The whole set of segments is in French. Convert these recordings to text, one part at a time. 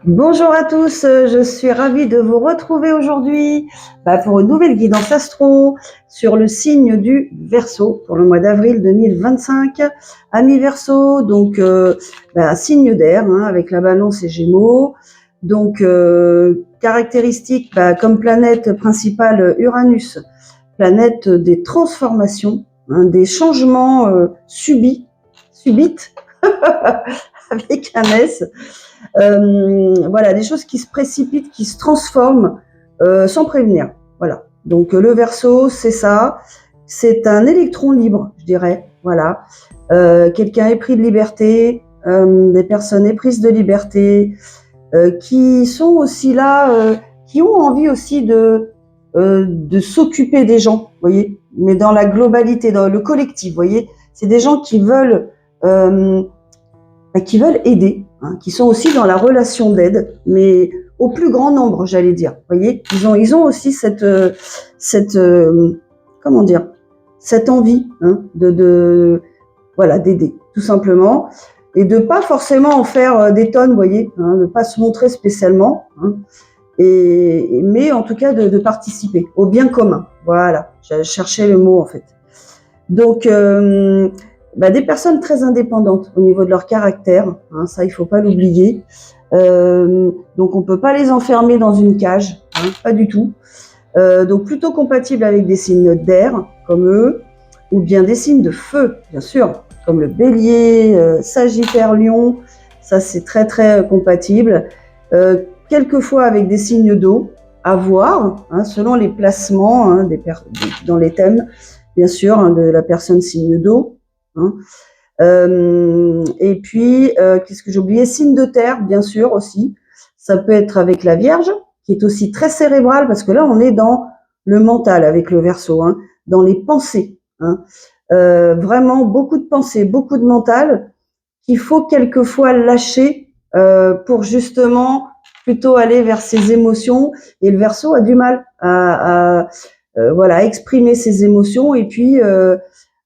Bonjour à tous, je suis ravie de vous retrouver aujourd'hui pour une nouvelle guidance astro sur le signe du Verseau pour le mois d'avril 2025. Amis Verseau, donc signe d'air avec la Balance et Gémeaux. Donc caractéristiques comme planète principale Uranus, planète des transformations, des changements subites avec un S. Voilà, des choses qui se précipitent, qui se transforment sans prévenir. Voilà. Donc le Verseau, c'est ça. C'est un électron libre, je dirais. Voilà. Quelqu'un épris de liberté, des personnes éprises de liberté, qui sont aussi là, qui ont envie aussi de s'occuper des gens, vous voyez, mais dans la globalité, dans le collectif, vous voyez. C'est des gens qui veulent aider, qui sont aussi dans la relation d'aide, mais au plus grand nombre, j'allais dire. Vous voyez, ils ont aussi cette comment dire, cette envie voilà, d'aider, tout simplement, et de pas forcément en faire des tonnes, vous voyez, de pas se montrer spécialement, mais en tout cas de participer au bien commun. Voilà, j'ai cherché le mot en fait. Donc des personnes très indépendantes au niveau de leur caractère, ça il faut pas l'oublier. Donc on peut pas les enfermer dans une cage, pas du tout. Donc plutôt compatibles avec des signes d'air comme eux, ou bien des signes de feu, bien sûr, comme le Bélier, Sagittaire, Lion. Ça c'est très très compatible. Quelquefois avec des signes d'eau, à voir, selon les placements dans les thèmes, bien sûr, de la personne signe d'eau. Et puis, qu'est-ce que j'ai oublié? Signe de terre, bien sûr, aussi. Ça peut être avec la Vierge, qui est aussi très cérébrale, parce que là, on est dans le mental avec le Verseau, dans les pensées. Vraiment, beaucoup de pensées, beaucoup de mental, qu'il faut quelquefois lâcher pour justement plutôt aller vers ses émotions. Et le Verseau a du mal à exprimer ses émotions. Et puis,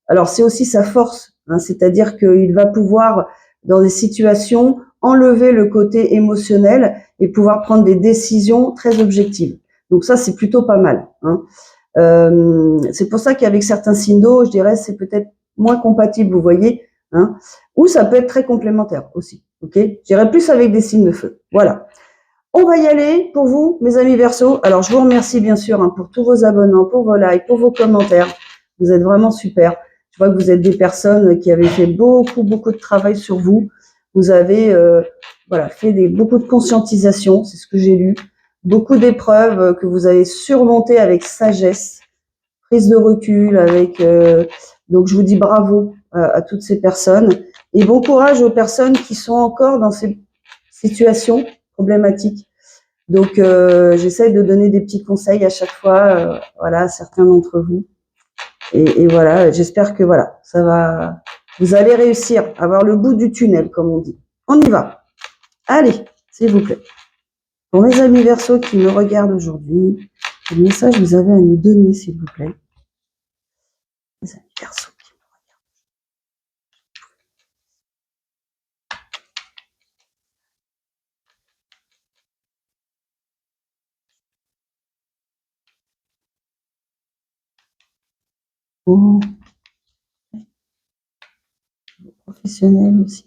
alors c'est aussi sa force, c'est-à-dire qu'il va pouvoir, dans des situations, enlever le côté émotionnel et pouvoir prendre des décisions très objectives. Donc ça, c'est plutôt pas mal. C'est pour ça qu'avec certains signes d'eau, je dirais, c'est peut-être moins compatible, vous voyez, ou ça peut être très complémentaire aussi. Ok, je dirais plus avec des signes de feu. Voilà. On va y aller pour vous, mes amis Verseau. Alors, je vous remercie bien sûr pour tous vos abonnements, pour vos likes, pour vos commentaires. Vous êtes vraiment super. Je vois que vous êtes des personnes qui avaient fait beaucoup de travail sur vous. Vous avez fait beaucoup de conscientisation, c'est ce que j'ai lu. Beaucoup d'épreuves que vous avez surmontées avec sagesse, prise de recul, donc je vous dis bravo à toutes ces personnes et bon courage aux personnes qui sont encore dans ces situations problématiques. Donc j'essaie de donner des petits conseils à chaque fois, à certains d'entre vous. Et voilà, j'espère que vous allez réussir à voir le bout du tunnel, comme on dit. On y va. Allez, s'il vous plaît. Pour mes amis Verseau qui me regardent aujourd'hui, quel message vous avez à nous donner, s'il vous plaît? Les amis Verseau qui me regardent. Professionnels aussi.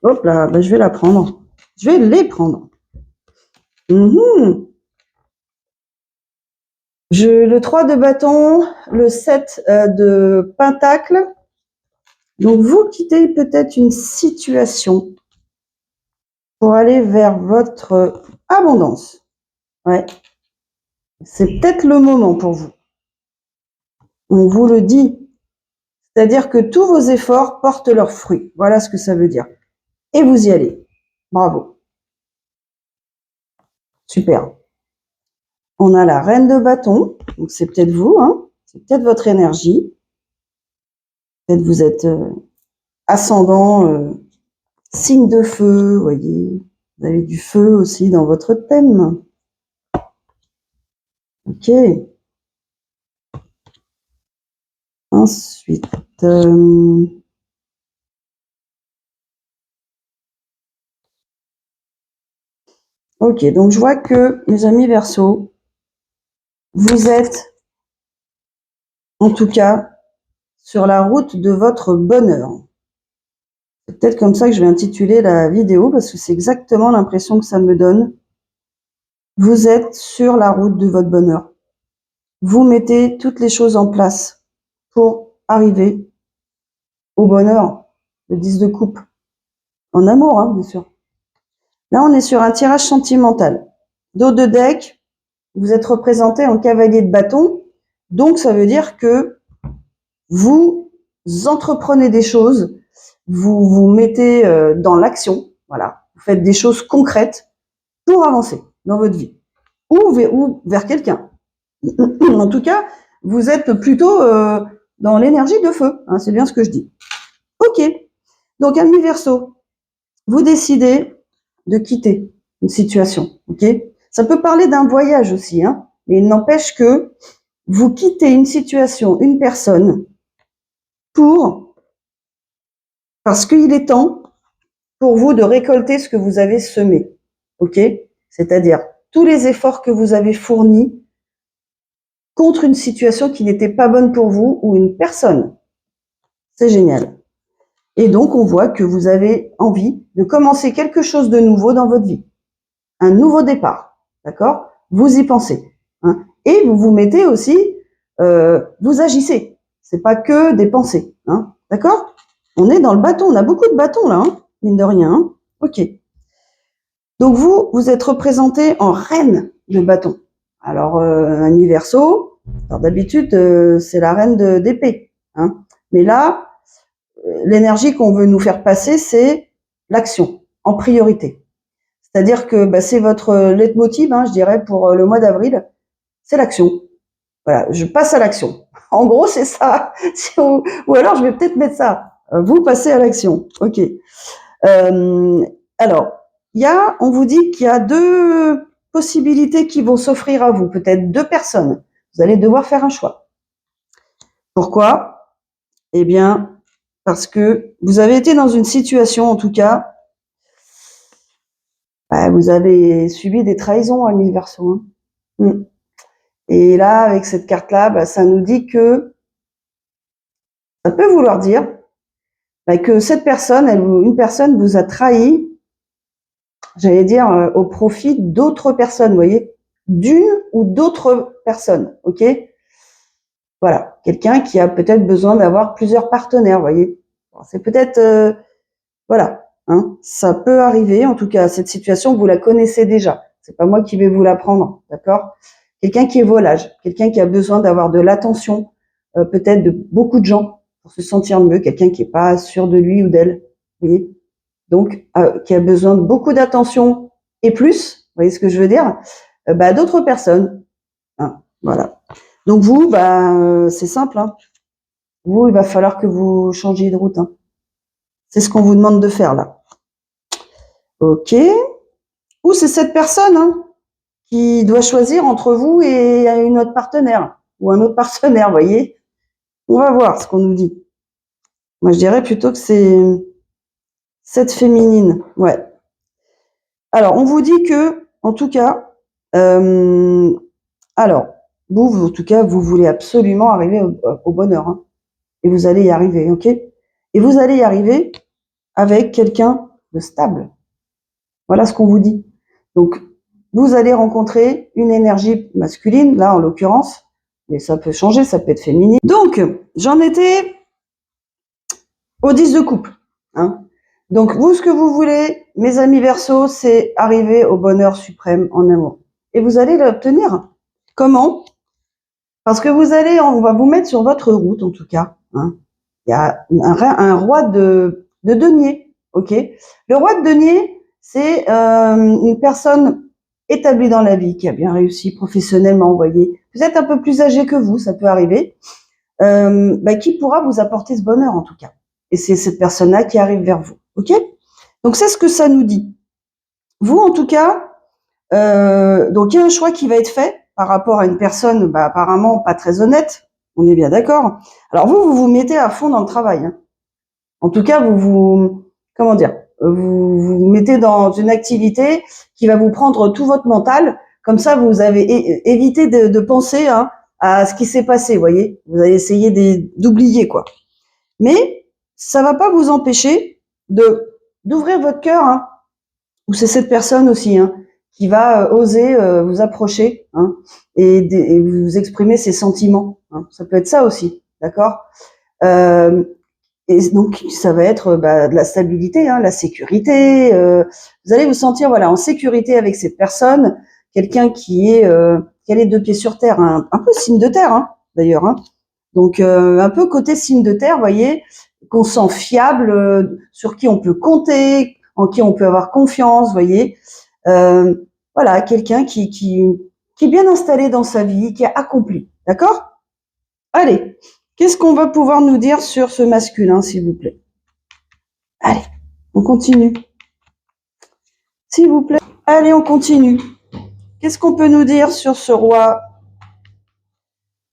Hop là, je vais la prendre. Je vais les prendre. Le 3 de bâton, le 7 de pentacle. Donc, vous quittez peut-être une situation pour aller vers votre abondance. Ouais. C'est peut-être le moment pour vous. On vous le dit. C'est-à-dire que tous vos efforts portent leurs fruits. Voilà ce que ça veut dire. Et vous y allez. Bravo. Super. On a la reine de bâton. Donc, c'est peut-être vous, c'est peut-être votre énergie. Peut-être vous êtes ascendant, signe de feu, vous voyez. Vous avez du feu aussi dans votre thème. Ok. Ensuite, Ok, donc je vois que, mes amis Verseau, vous êtes, en tout cas, sur la route de votre bonheur. C'est peut-être comme ça que je vais intituler la vidéo, parce que c'est exactement l'impression que ça me donne. Vous êtes sur la route de votre bonheur. Vous mettez toutes les choses en place pour arriver au bonheur. Le 10 de coupe. En amour, hein, bien sûr. Là, on est sur un tirage sentimental. Dos de deck, vous êtes représenté en cavalier de bâton. Donc, ça veut dire que vous entreprenez des choses, vous vous mettez dans l'action. Voilà. Vous faites des choses concrètes pour avancer dans votre vie. Ou vers quelqu'un. En tout cas, vous êtes plutôt dans l'énergie de feu. Hein, c'est bien ce que je dis. Ok. Donc, ami Verseau, vous décidez de quitter une situation. Ok. Ça peut parler d'un voyage aussi, hein, mais il n'empêche que vous quittez une situation, une personne, parce qu'il est temps pour vous de récolter ce que vous avez semé. Ok. C'est-à-dire tous les efforts que vous avez fournis contre une situation qui n'était pas bonne pour vous ou une personne. C'est génial. Et donc, on voit que vous avez envie de commencer quelque chose de nouveau dans votre vie. Un nouveau départ. D'accord? Vous y pensez. Hein, et vous vous mettez aussi, vous agissez. C'est pas que des pensées. Hein, d'accord? On est dans le bâton. On a beaucoup de bâtons là, hein, mine de rien. Hein, ok. Donc vous êtes représenté en reine de bâton. Alors, un Verseau, alors d'habitude, c'est la reine d'épée. Hein. Mais là, l'énergie qu'on veut nous faire passer, c'est l'action, en priorité. C'est-à-dire que c'est votre leitmotiv, hein, je dirais, pour le mois d'avril, c'est l'action. Voilà, je passe à l'action. En gros, c'est ça. Ou alors, je vais peut-être mettre ça. Vous passez à l'action. Ok. Alors, on vous dit qu'il y a deux possibilités qui vont s'offrir à vous, peut-être deux personnes. Vous allez devoir faire un choix. Pourquoi? Eh bien, parce que vous avez été dans une situation, en tout cas, vous avez subi des trahisons, ami Verseau. Hein. Et là, avec cette carte-là, ça nous dit que ça peut vouloir dire que cette personne, une personne vous a trahi, j'allais dire, au profit d'autres personnes, vous voyez, d'une ou d'autres personnes, ok? Voilà, quelqu'un qui a peut-être besoin d'avoir plusieurs partenaires, vous voyez. C'est peut-être, voilà, hein, ça peut arriver. En tout cas, cette situation, vous la connaissez déjà. C'est pas moi qui vais vous l'apprendre, d'accord? Quelqu'un qui est volage, quelqu'un qui a besoin d'avoir de l'attention, peut-être de beaucoup de gens pour se sentir mieux, quelqu'un qui est pas sûr de lui ou d'elle, vous voyez? Donc, qui a besoin de beaucoup d'attention et plus, vous voyez ce que je veux dire? D'autres personnes. Hein, voilà. Donc vous, c'est simple. Hein. Vous, il va falloir que vous changiez de route. Hein. C'est ce qu'on vous demande de faire là. Ok. Ou c'est cette personne qui doit choisir entre vous et une autre partenaire ou un autre partenaire, vous voyez. On va voir ce qu'on nous dit. Moi, je dirais plutôt que c'est cette féminine. Ouais. Alors, on vous dit que, en tout cas, alors, vous, en tout cas, vous voulez absolument arriver au bonheur. Hein, et vous allez y arriver, ok? Et vous allez y arriver avec quelqu'un de stable. Voilà ce qu'on vous dit. Donc, vous allez rencontrer une énergie masculine, là en l'occurrence, mais ça peut changer, ça peut être féminin. Donc, j'en étais au 10 de coupe. Hein. Donc, vous, ce que vous voulez, mes amis Verseau, c'est arriver au bonheur suprême en amour. Et vous allez l'obtenir. Comment? Parce que on va vous mettre sur votre route, en tout cas. Hein. Il y a un roi de denier, ok? Le roi de denier, c'est une personne établie dans la vie, qui a bien réussi professionnellement, vous voyez. Vous êtes un peu plus âgé que vous, ça peut arriver, qui pourra vous apporter ce bonheur, en tout cas. Et c'est cette personne-là qui arrive vers vous, ok? Donc, c'est ce que ça nous dit. Vous, en tout cas, donc il y a un choix qui va être fait par rapport à une personne apparemment pas très honnête, On est bien d'accord. Alors vous vous mettez à fond dans le travail. Hein. En tout cas, comment dire, vous mettez dans une activité qui va vous prendre tout votre mental. Comme ça, vous avez évité de penser hein, à ce qui s'est passé. Vous voyez, vous allez essayer d'oublier quoi. Mais ça va pas vous empêcher d'ouvrir votre cœur. Hein, ou c'est cette personne aussi hein, qui va oser vous approcher hein, et vous exprimer ses sentiments. Hein. Ça peut être ça aussi, d'accord et donc ça va être de la stabilité, hein, la sécurité. Vous allez vous sentir voilà en sécurité avec cette personne, quelqu'un qui a les deux pieds sur terre, hein, un peu signe de terre hein, d'ailleurs. Hein. Donc un peu côté signe de terre, voyez, qu'on sent fiable, sur qui on peut compter, en qui on peut avoir confiance, voyez. Voilà, quelqu'un qui est bien installé dans sa vie, qui a accompli, d'accord? Allez, qu'est-ce qu'on va pouvoir nous dire sur ce masculin, s'il vous plaît? Allez, on continue. S'il vous plaît, allez, on continue. Qu'est-ce qu'on peut nous dire sur ce roi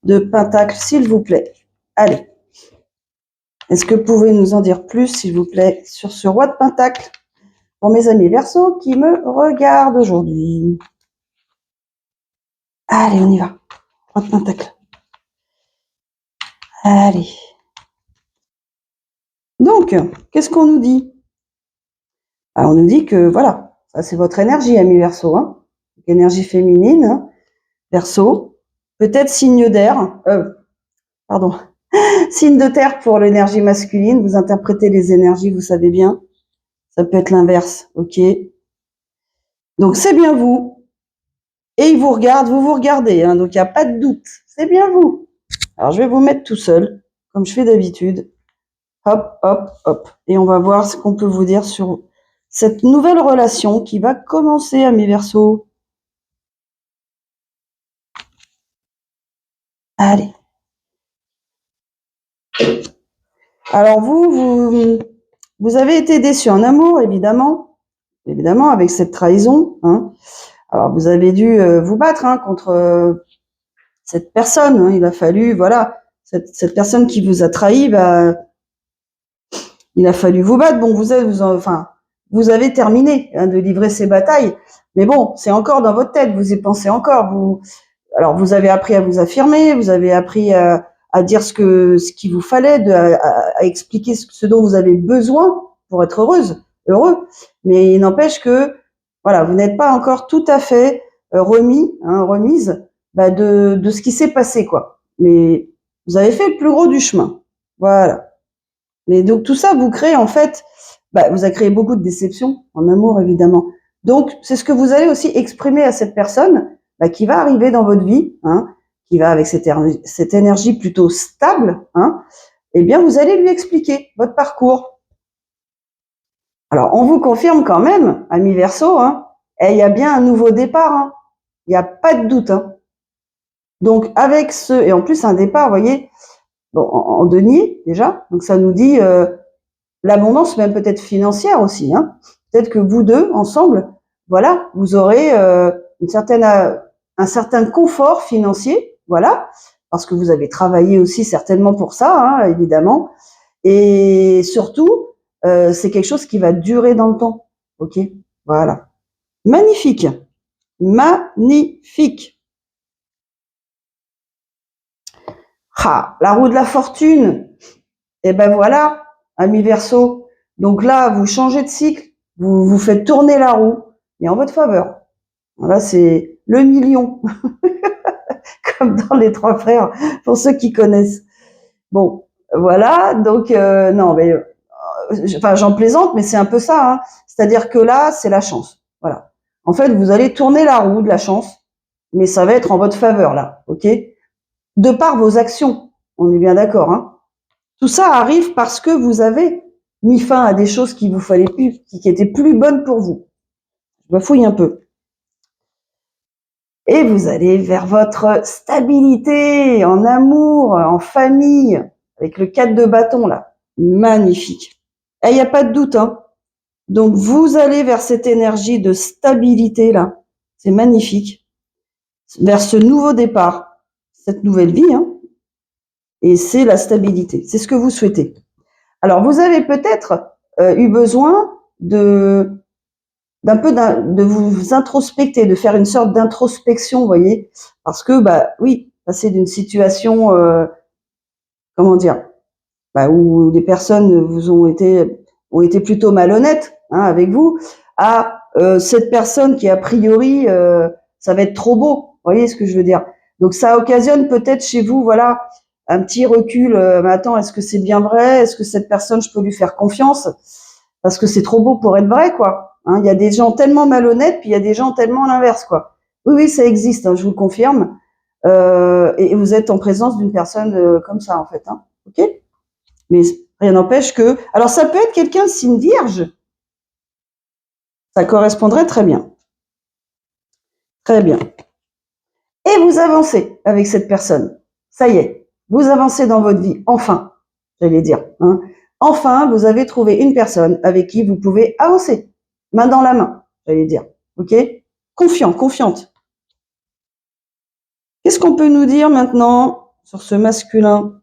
de Pentacle, s'il vous plaît? Allez. Est-ce que vous pouvez nous en dire plus, s'il vous plaît, sur ce roi de Pentacle pour mes amis Verseaux qui me regardent aujourd'hui? Allez, on y va. Roi de Pentacle. Allez. Donc, qu'est-ce qu'on nous dit? On nous dit que, voilà, ça c'est votre énergie, amis Verseaux. Hein. Énergie féminine, hein. Verseau. Peut-être signe d'air. Pardon. Signe de terre pour l'énergie masculine. Vous interprétez les énergies, vous savez bien. Ça peut être l'inverse, ok. Donc, c'est bien vous. Et il vous regarde, vous vous regardez. Hein, donc, il n'y a pas de doute. C'est bien vous. Alors, je vais vous mettre tout seul, comme je fais d'habitude. Hop, hop, hop. Et on va voir ce qu'on peut vous dire sur cette nouvelle relation qui va commencer, amis Verseaux. Allez. Alors, vous avez été déçu en amour, évidemment, avec cette trahison. Hein. Alors, vous avez dû vous battre hein, contre cette personne. Hein. Il a fallu, voilà, cette personne qui vous a trahi, il a fallu vous battre. Bon, vous avez terminé hein, de livrer ces batailles, mais bon, c'est encore dans votre tête. Vous y pensez encore. Alors, vous avez appris à vous affirmer. Vous avez appris à dire ce qu'il vous fallait, à expliquer ce dont vous avez besoin pour être heureux. Mais il n'empêche que, voilà, vous n'êtes pas encore tout à fait remise de ce qui s'est passé, quoi. Mais vous avez fait le plus gros du chemin. Voilà. Mais donc tout ça vous crée en fait, vous avez créé beaucoup de déceptions en amour évidemment. Donc c'est ce que vous allez aussi exprimer à cette personne qui va arriver dans votre vie, hein, qui va avec cette énergie plutôt stable. Hein, eh bien vous allez lui expliquer votre parcours. Alors on vous confirme quand même, ami Verseau, hein, il y a bien un nouveau départ. Hein, il n'y a pas de doute. Hein. Donc avec et en plus un départ, vous voyez. Bon, en denier déjà, donc ça nous dit l'abondance même peut-être financière aussi. Hein. Peut-être que vous deux ensemble, voilà, vous aurez un certain confort financier, voilà, parce que vous avez travaillé aussi certainement pour ça, hein, évidemment, et surtout c'est quelque chose qui va durer dans le temps, ok, voilà, magnifique, magnifique. Ah, la roue de la fortune. Et ben voilà, amis Verseau. Donc là, vous changez de cycle, vous faites tourner la roue, et en votre faveur. Là, c'est le million, comme dans les Trois Frères, pour ceux qui connaissent. Bon, voilà. Donc non, mais j'en plaisante, mais c'est un peu ça. Hein. C'est-à-dire que là, c'est la chance. Voilà. En fait, vous allez tourner la roue de la chance, mais ça va être en votre faveur là, ok? De par vos actions, on est bien d'accord. Hein. Tout ça arrive parce que vous avez mis fin à des choses qui vous fallait plus, qui étaient plus bonnes pour vous. Je me fouille un peu. Et vous allez vers votre stabilité en amour, en famille, avec le 4 de bâton là. Magnifique. Et il n'y a pas de doute, hein. Donc vous allez vers cette énergie de stabilité là. C'est magnifique. Vers ce nouveau départ, cette nouvelle vie, hein. et c'est la stabilité. C'est ce que vous souhaitez. Alors, vous avez peut-être eu besoin de vous introspecter, de faire une sorte d'introspection, vous voyez, parce que bah oui, passer d'une situation, comment dire, bah, où les personnes vous ont été plutôt malhonnêtes avec vous, à cette personne qui a priori ça va être trop beau, vous voyez ce que je veux dire. Donc ça occasionne peut-être chez vous, voilà, un petit recul. Mais attends, est-ce que c'est bien vrai? Est-ce que cette personne, je peux lui faire confiance? Parce que c'est trop beau pour être vrai, quoi. Il y a des gens tellement malhonnêtes, puis il y a des gens tellement l'inverse, quoi. Oui, oui, ça existe, je vous le confirme. Et vous êtes en présence d'une personne comme ça, en fait. Ok? Mais rien n'empêche que... Alors, ça peut être quelqu'un de signe vierge. Ça correspondrait très bien. Très bien. Et vous avancez avec cette personne. Ça y est, vous avancez dans votre vie, enfin, j'allais dire. Enfin, vous avez trouvé une personne avec qui vous pouvez avancer, main dans la main, j'allais dire. Ok? Confiant, confiante. Qu'est-ce qu'on peut nous dire maintenant sur ce masculin?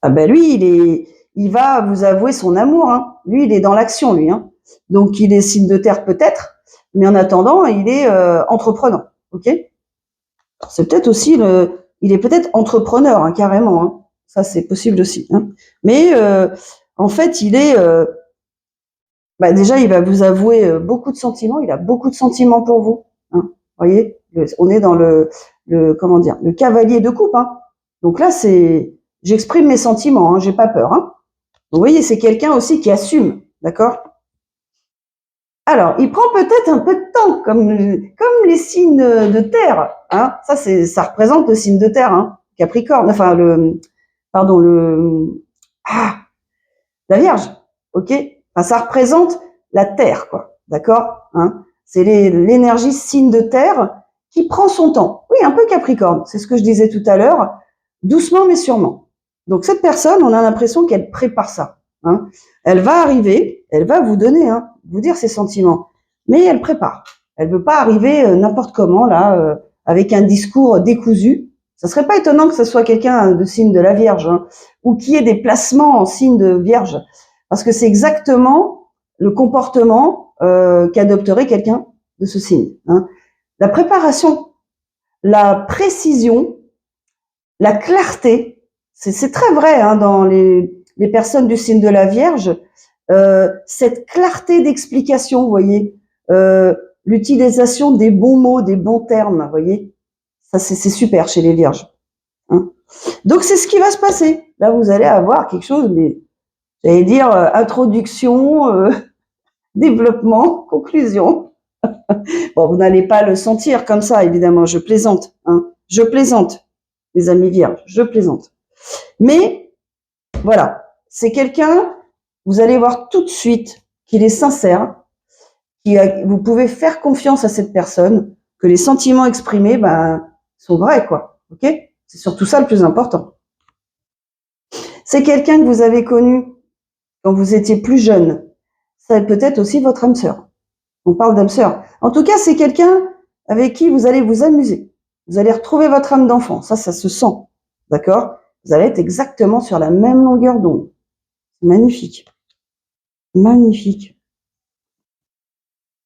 Ah ben lui, il va vous avouer son amour. Lui, il est dans l'action, lui. Donc, il est signe de terre peut-être, mais en attendant, il est entreprenant. Ok? C'est peut-être aussi il est peut-être entrepreneur carrément. Ça, c'est possible aussi. Mais en fait, il est déjà, il va vous avouer beaucoup de sentiments. Il a beaucoup de sentiments pour vous. Vous voyez, on est dans le comment dire, le cavalier de coupe. Donc là, j'exprime mes sentiments. J'ai pas peur. Vous voyez, c'est quelqu'un aussi qui assume, d'accord? Alors, il prend peut-être un peu de temps, comme les signes de terre. Ça représente le signe de terre, Capricorne. Enfin, la Vierge, ok. Enfin, ça représente la terre, quoi. D'accord? C'est l'énergie signe de terre qui prend son temps. Oui, un peu Capricorne. C'est ce que je disais tout à l'heure. Doucement, mais sûrement. Donc cette personne, on a l'impression qu'elle prépare ça. Elle va arriver, elle va vous donner, vous dire ses sentiments, mais elle prépare. Elle veut pas arriver n'importe comment là, avec un discours décousu. Ça serait pas étonnant que ce soit quelqu'un de signe de la Vierge, ou qui ait des placements en signe de Vierge, parce que c'est exactement le comportement qu'adopterait quelqu'un de ce signe. La préparation, la précision, la clarté, c'est très vrai dans les personnes du signe de la Vierge, cette clarté d'explication, vous voyez, l'utilisation des bons mots, des bons termes, vous voyez, ça c'est super chez les Vierges. Donc c'est ce qui va se passer. Là, vous allez avoir quelque chose, mais j'allais dire introduction, développement, conclusion. Bon, vous n'allez pas le sentir comme ça, évidemment, je plaisante. Je plaisante, les amis Vierges, je plaisante. Mais voilà, c'est quelqu'un, vous allez voir tout de suite qu'il est sincère, vous pouvez faire confiance à cette personne, que les sentiments exprimés sont vrais, quoi. Ok? C'est surtout ça le plus important. C'est quelqu'un que vous avez connu quand vous étiez plus jeune. Ça peut être aussi votre âme sœur. On parle d'âme sœur. En tout cas, c'est quelqu'un avec qui vous allez vous amuser. Vous allez retrouver votre âme d'enfant. Ça se sent. D'accord? Vous allez être exactement sur la même longueur d'onde. Magnifique. Magnifique.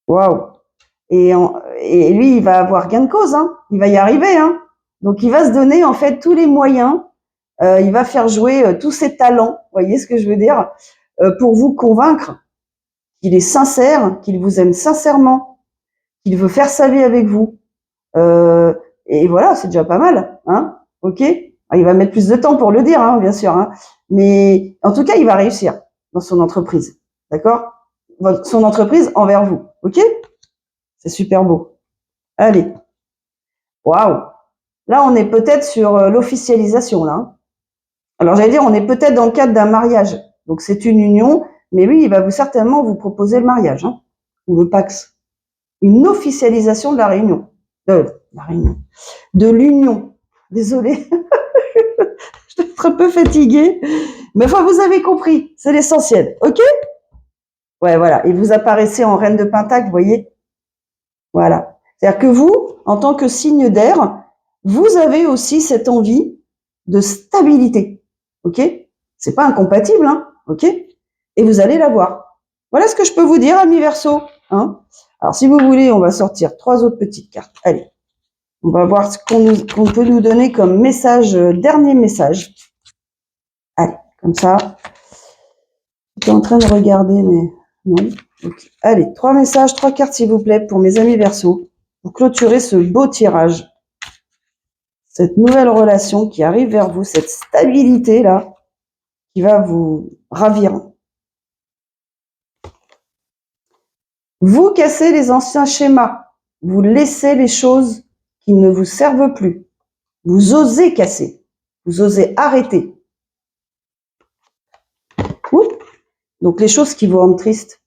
Waouh. Et lui, il va avoir gain de cause. Il va y arriver. Donc, il va se donner en fait tous les moyens. Il va faire jouer tous ses talents. Vous voyez ce que je veux dire? Pour vous convaincre qu'il est sincère, qu'il vous aime sincèrement, qu'il veut faire sa vie avec vous. Et voilà, c'est déjà pas mal. Ok? Il va mettre plus de temps pour le dire, bien sûr. Mais en tout cas, il va réussir dans son entreprise. D'accord? Son entreprise envers vous. Ok? C'est super beau. Allez. Waouh. Là, on est peut-être sur l'officialisation, là. Alors, j'allais dire, on est peut-être dans le cadre d'un mariage. Donc, c'est une union, mais lui, il va certainement vous proposer le mariage, ou le Pax. Une officialisation de la réunion. De l'union. Désolée. Je suis un peu fatiguée. Mais enfin, vous avez compris. C'est l'essentiel. Ok? Ouais, voilà. Et vous apparaissez en reine de Pentacle, vous voyez? Voilà. C'est-à-dire que vous, en tant que signe d'air, vous avez aussi cette envie de stabilité. Ok? C'est pas incompatible, hein? Ok? Et vous allez l'avoir. Voilà ce que je peux vous dire, amis Verseau. Hein? Alors, si vous voulez, on va sortir 3 autres petites cartes. Allez. On va voir ce qu'on peut nous donner comme message, dernier message. Allez, comme ça. J'étais en train de regarder, mais non. Okay. Allez, 3 messages, 3 cartes, s'il vous plaît, pour mes amis Verseau, pour clôturer ce beau tirage. Cette nouvelle relation qui arrive vers vous, cette stabilité-là, qui va vous ravir. Vous cassez les anciens schémas. Vous laissez les choses qui ne vous servent plus. Vous osez casser. Vous osez arrêter. Ouh. Donc, les choses qui vous rendent triste,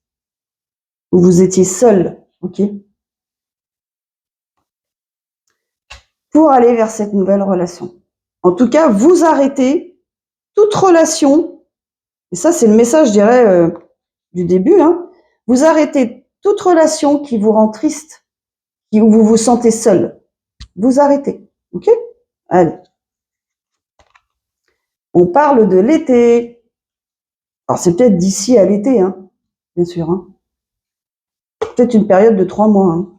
où vous étiez seul, ok, pour aller vers cette nouvelle relation. En tout cas, vous arrêtez toute relation, et ça, c'est le message, je dirais, du début, hein, vous arrêtez toute relation qui vous rend triste, où vous vous sentez seul. Vous arrêtez, ok? Allez. On parle de l'été. Alors, c'est peut-être d'ici à l'été, hein, bien sûr. Hein. Peut-être une période de 3 mois. Hein.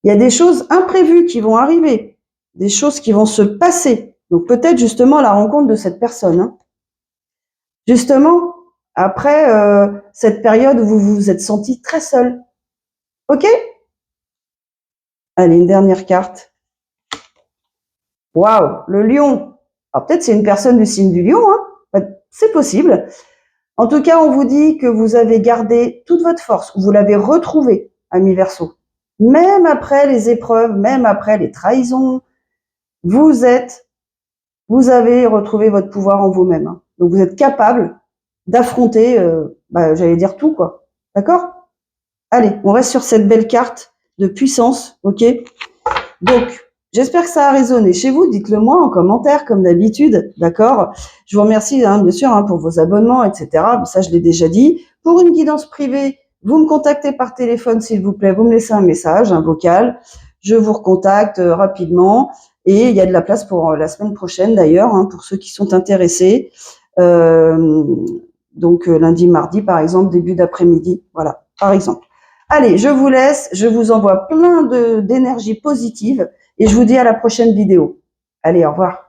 Il y a des choses imprévues qui vont arriver, des choses qui vont se passer. Donc, peut-être justement la rencontre de cette personne. Hein. Justement, après cette période où vous vous êtes senti très seul. Ok? Allez, une dernière carte. Waouh, le lion. Alors, peut-être c'est une personne du signe du lion. Hein. C'est possible. En tout cas, on vous dit que vous avez gardé toute votre force, vous l'avez retrouvée, ami Verseau. Même après les épreuves, même après les trahisons, vous avez retrouvé votre pouvoir en vous-même. Hein. Donc, vous êtes capable d'affronter, j'allais dire tout, quoi. D'accord? Allez, on reste sur cette belle carte de puissance, ok? Donc, j'espère que ça a résonné chez vous. Dites-le moi en commentaire, comme d'habitude, d'accord? Je vous remercie, hein, bien sûr, hein, pour vos abonnements, etc. Ça, je l'ai déjà dit. Pour une guidance privée, vous me contactez par téléphone, s'il vous plaît. Vous me laissez un message, un vocal. Je vous recontacte rapidement. Et il y a de la place pour la semaine prochaine, d'ailleurs, hein, pour ceux qui sont intéressés. Donc, lundi, mardi, par exemple, début d'après-midi. Voilà, par exemple. Allez, je vous laisse. Je vous envoie plein d'énergie positive. Et je vous dis à la prochaine vidéo. Allez, au revoir.